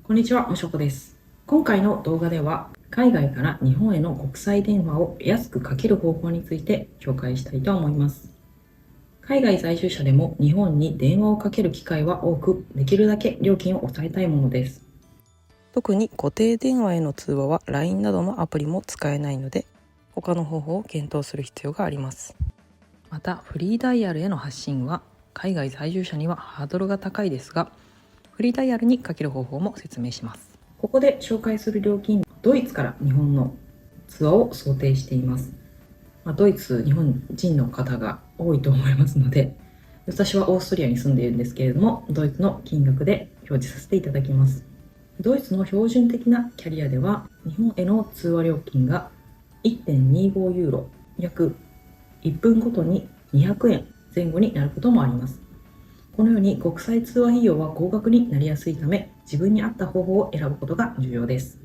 こんにちは、むしょこです。今回の動画では、海外から日本への国際電話を安くかける方法について紹介したいと思います。海外在住者でも日本に電話をかける機会は多く、できるだけ料金を抑えたいものです。特に固定電話への通話は LINE などのアプリも使えないので、他の方法を検討する必要があります。また、フリーダイヤルへの発信は、海外在住者にはハードルが高いですが、フリーダイヤルにかける方法も説明します。ここで紹介する料金、ドイツから日本のツアーを想定しています。ドイツ、日本人の方が多いと思いますので、私はオーストリアに住んでいるんですけれども、ドイツの金額で表示させていただきます。ドイツの標準的なキャリアでは、日本への通話料金が 1.25 ユーロ、約1分ごとに200円前後になることもあります。このように国際通話費用は高額になりやすいため、自分に合った方法を選ぶことが重要です。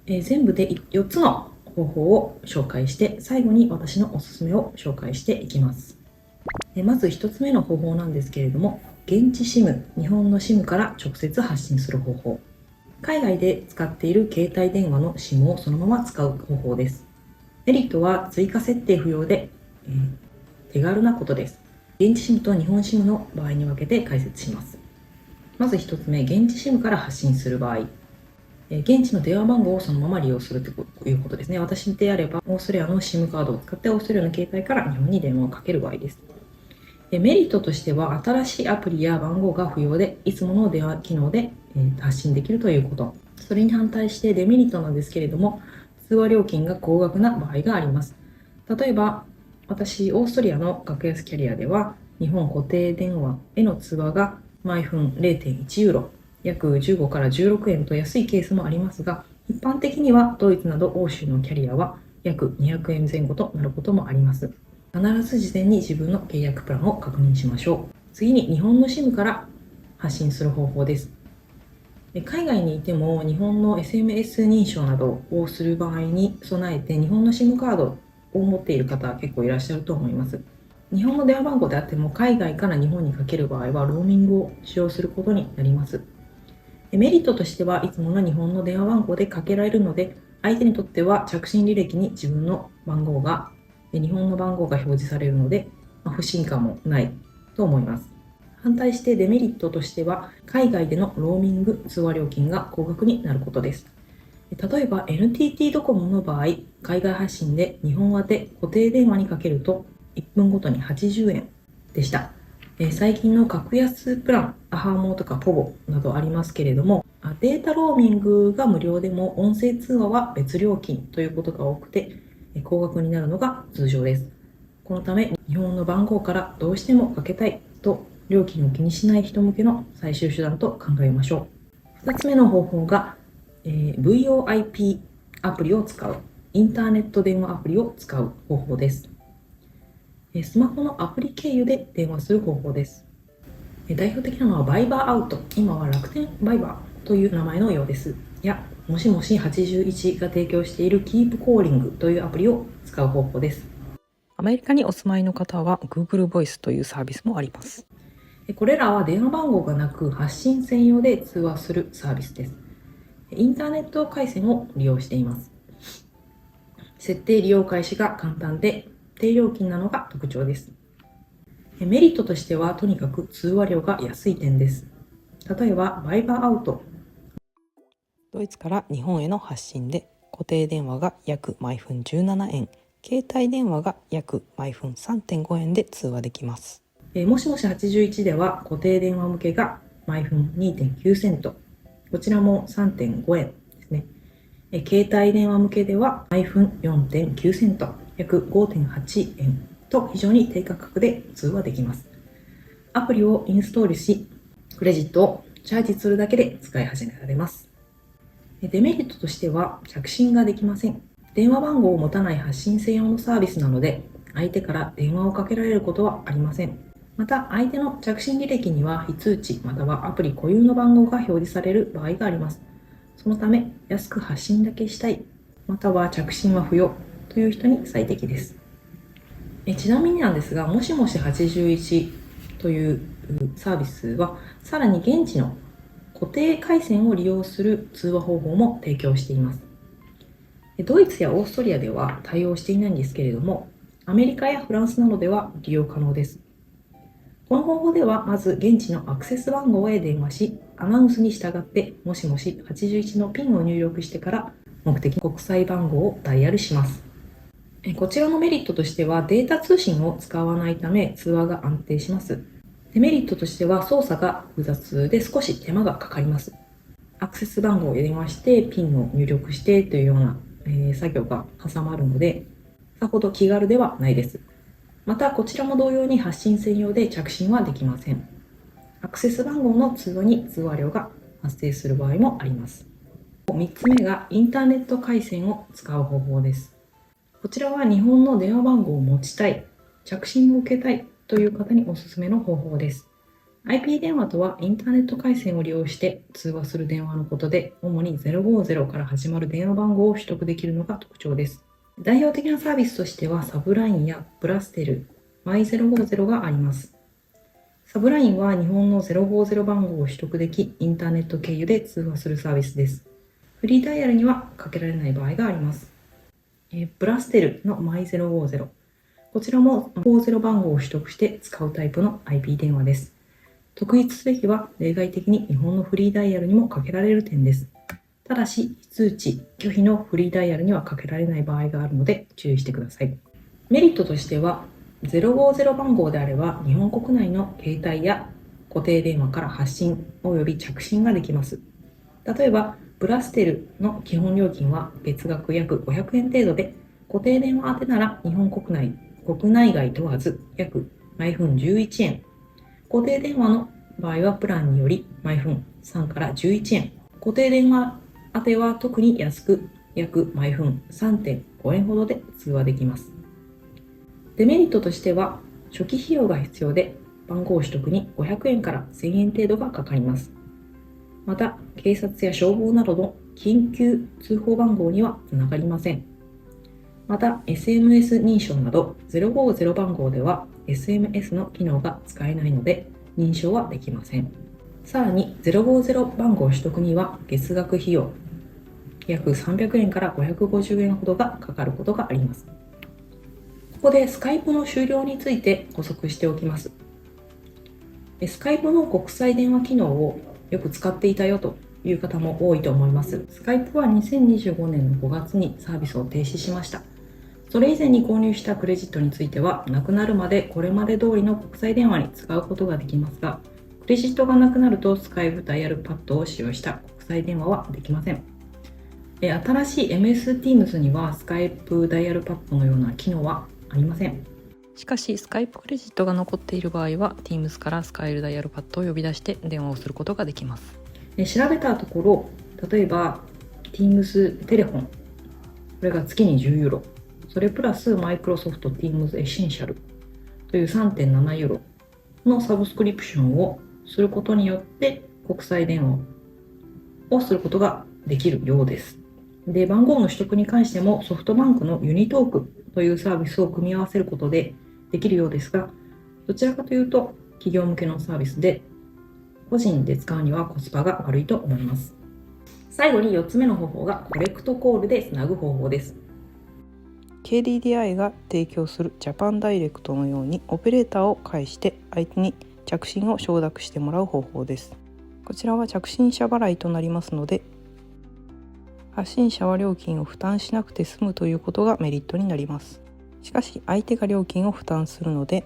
全部で4つの方法を紹介して、最後に私のおすすめを紹介していきます。まず1つ目の方法なんですけれども、現地 SIM、日本の SIM から直接発信する方法。海外で使っている携帯電話の SIM をそのまま使う方法です。メリットは追加設定不要で、手軽なことです。現地 SIM と日本 SIM の場合に分けて解説します。まず1つ目、現地 SIM から発信する場合。現地の電話番号をそのまま利用するということですね。私であれば、オーストリアの SIM カードを使ってオーストリアの携帯から日本に電話をかける場合です。メリットとしては、新しいアプリや番号が不要で、いつもの電話機能で発信できるということ。それに反対してデメリットなんですけれども、通話料金が高額な場合があります。例えば、私、オーストリアの格安キャリアでは、日本固定電話への通話が毎分 0.1 ユーロ、約15から16円と安いケースもありますが、一般的にはドイツなど欧州のキャリアは約200円前後となることもあります。必ず事前に自分の契約プランを確認しましょう。次に日本の SIM から発信する方法です。海外にいても日本の SMS 認証などをする場合に備えて日本の SIM カードを持っている方は結構いらっしゃると思います。日本の電話番号であっても海外から日本にかける場合はローミングを使用することになります。メリットとしてはいつもの日本の電話番号でかけられるので、相手にとっては着信履歴に自分の番号が、日本の番号が表示されるので、不信感もないと思います。反対してデメリットとしては、海外でのローミング通話料金が高額になることです。例えば NTT ドコモの場合、海外発信で日本宛て固定電話にかけると1分ごとに80円でした。最近の格安プラン、アハモとかポボなどありますけれども、データローミングが無料でも音声通話は別料金ということが多くて、高額になるのが通常です。このため、日本の番号からどうしてもかけたいと料金を気にしない人向けの最終手段と考えましょう。2つ目の方法が、VoIP アプリを使う、インターネット電話アプリを使う方法です。スマホのアプリ経由で電話する方法です。代表的なのはバイバーアウト、今は楽天バイバーという名前のようです。もしもし81が提供している Keep Calling というアプリを使う方法です。アメリカにお住まいの方は Google Voice というサービスもあります。これらは電話番号がなく発信専用で通話するサービスです。インターネット回線を利用しています。設定利用開始が簡単で低料金なのが特徴です。メリットとしてはとにかく通話料が安い点です。例えばバイバーアウト、ドイツから日本への発信で固定電話が約毎分17円、携帯電話が約毎分 3.5 円で通話できます。もしもし81では固定電話向けが毎分 2.9 セント、こちらも 3.5 円ですね。携帯電話向けでは毎分 4.9 セント、約 5.8 円と非常に低価格で通話できます。アプリをインストールし、クレジットをチャージするだけで使い始められます。デメリットとしては着信ができません。電話番号を持たない発信専用のサービスなので、相手から電話をかけられることはありません。また、相手の着信履歴には非通知またはアプリ固有の番号が表示される場合があります。そのため、安く発信だけしたい、または着信は不要という人に最適です。ちなみになんですが、もしもし81というサービスは、さらに現地の固固定回線を利用する通話方法も提供しています。ドイツやオーストリアでは対応していないんですけれども、アメリカやフランスなどでは利用可能です。この方法ではまず現地のアクセス番号へ電話し、アナウンスに従ってもしもし81のピンを入力してから目的国際番号をダイヤルします。こちらのメリットとしてはデータ通信を使わないため通話が安定します。デメリットとしては操作が複雑で少し手間がかかります。アクセス番号を電話してピンを入力してというような、作業が挟まるのでさほど気軽ではないです。またこちらも同様に発信専用で着信はできません。アクセス番号の通話に通話料が発生する場合もあります。3つ目がインターネット回線を使う方法です。こちらは日本の電話番号を持ちたい、着信を受けたいという方におすすめの方法です。IP 電話とはインターネット回線を利用して通話する電話のことで、主に050から始まる電話番号を取得できるのが特徴です。代表的なサービスとしてはサブラインやブラステル、Y050 があります。サブラインは日本の050番号を取得でき、インターネット経由で通話するサービスです。フリーダイヤルにはかけられない場合があります。ブラステルの Y050、こちらも50番号を取得して使うタイプの IP 電話です。特筆すべきは例外的に日本のフリーダイヤルにもかけられる点です。ただし、非通知、拒否のフリーダイヤルにはかけられない場合があるので注意してください。メリットとしては、050番号であれば日本国内の携帯や固定電話から発信および着信ができます。例えば、ブラステルの基本料金は月額約500円程度で、固定電話宛てなら日本国内外問わず約毎分11円。固定電話の場合はプランにより毎分3から11円。固定電話宛ては特に安く約毎分 3.5 円ほどで通話できます。デメリットとしては初期費用が必要で、番号取得に500円から1000円程度がかかります。また、警察や消防などの緊急通報番号にはつながりません。また、SMS 認証など050番号では SMS の機能が使えないので認証はできません。さらに、050番号取得には月額費用約300円から550円ほどがかかることがあります。ここでスカイプの終了について補足しておきます。スカイプの国際電話機能をよく使っていたよという方も多いと思います。スカイプは2025年の5月にサービスを停止しました。それ以前に購入したクレジットについては、なくなるまでこれまで通りの国際電話に使うことができますが、クレジットがなくなるとスカイプダイヤルパッドを使用した国際電話はできません。新しい MS Teams にはスカイプダイヤルパッドのような機能はありません。しかし、スカイプクレジットが残っている場合は Teams からスカイプダイヤルパッドを呼び出して電話をすることができます。調べたところ、例えば Teams テレフォン、これが月に10ユーロ、それプラスマイクロソフト Teams エッセンシャルという 3.7 ユーロのサブスクリプションをすることによって国際電話をすることができるようです。で、番号の取得に関してもソフトバンクのユニトークというサービスを組み合わせることでできるようですが、どちらかというと企業向けのサービスで個人で使うにはコスパが悪いと思います。最後に4つ目の方法がコレクトコールでつなぐ方法です。KDDI が提供するジャパンダイレクトのようにオペレーターを介して相手に着信を承諾してもらう方法です。こちらは着信者払いとなりますので、発信者は料金を負担しなくて済むということがメリットになります。しかし相手が料金を負担するので、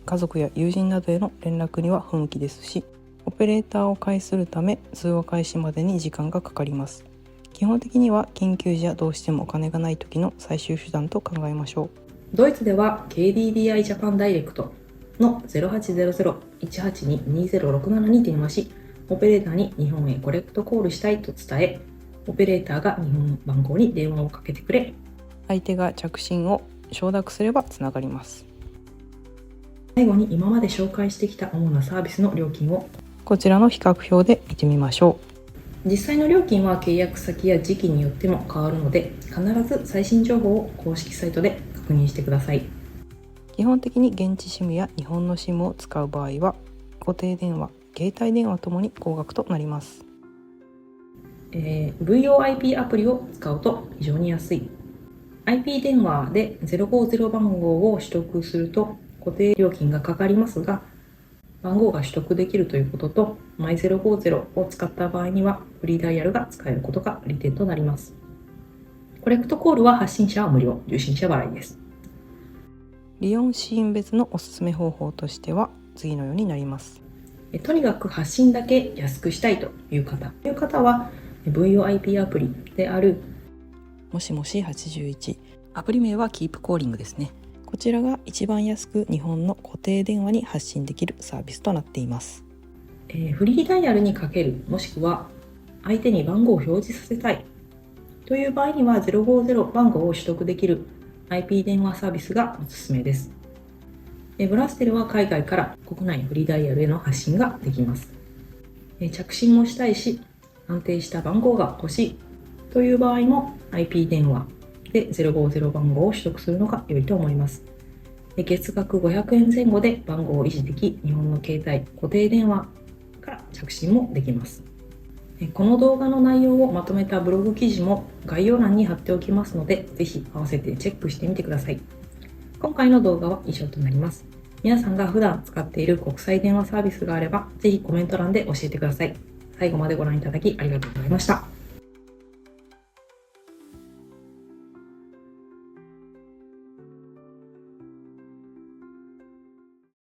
家族や友人などへの連絡には不向きですし、オペレーターを介するため通話開始までに時間がかかります。基本的には緊急時やどうしてもお金がない時の最終手段と考えましょう。ドイツでは KDDI ジャパンダイレクトの 0800-182-2067 に電話し、オペレーターに日本へコレクトコールしたいと伝え、オペレーターが日本の番号に電話をかけてくれ、相手が着信を承諾すればつながります。最後に今まで紹介してきた主なサービスの料金をこちらの比較表で見てみましょう。実際の料金は契約先や時期によっても変わるので、必ず最新情報を公式サイトで確認してください。基本的に現地 SIM や日本の SIM を使う場合は固定電話、携帯電話ともに高額となります。VoIP アプリを使うと非常に安い。IP 電話で050番号を取得すると固定料金がかかりますが、番号が取得できるということと、マイ050を使った場合にはフリーダイヤルが使えることが利点となります。コレクトコールは発信者は無料、受信者払いです。利用シーン別のおすすめ方法としては次のようになります。とにかく発信だけ安くしたいという方は VoIP アプリであるもしもし81、アプリ名は Keep Calling ですね。こちらが一番安く日本の固定電話に発信できるサービスとなっています。フリーダイヤルにかける、もしくは相手に番号を表示させたいという場合には050番号を取得できる IP 電話サービスがおすすめです。ブラステルは海外から国内フリーダイヤルへの発信ができます。着信もしたいし安定した番号が欲しいという場合も IP 電話で050番号を取得するのが良いと思います。月額500円前後で番号を維持でき、日本の携帯固定電話から着信もできます。この動画の内容をまとめたブログ記事も概要欄に貼っておきますので、ぜひ合わせてチェックしてみてください。今回の動画は以上となります。皆さんが普段使っている国際電話サービスがあれば、ぜひコメント欄で教えてください。最後までご覧いただきありがとうございました。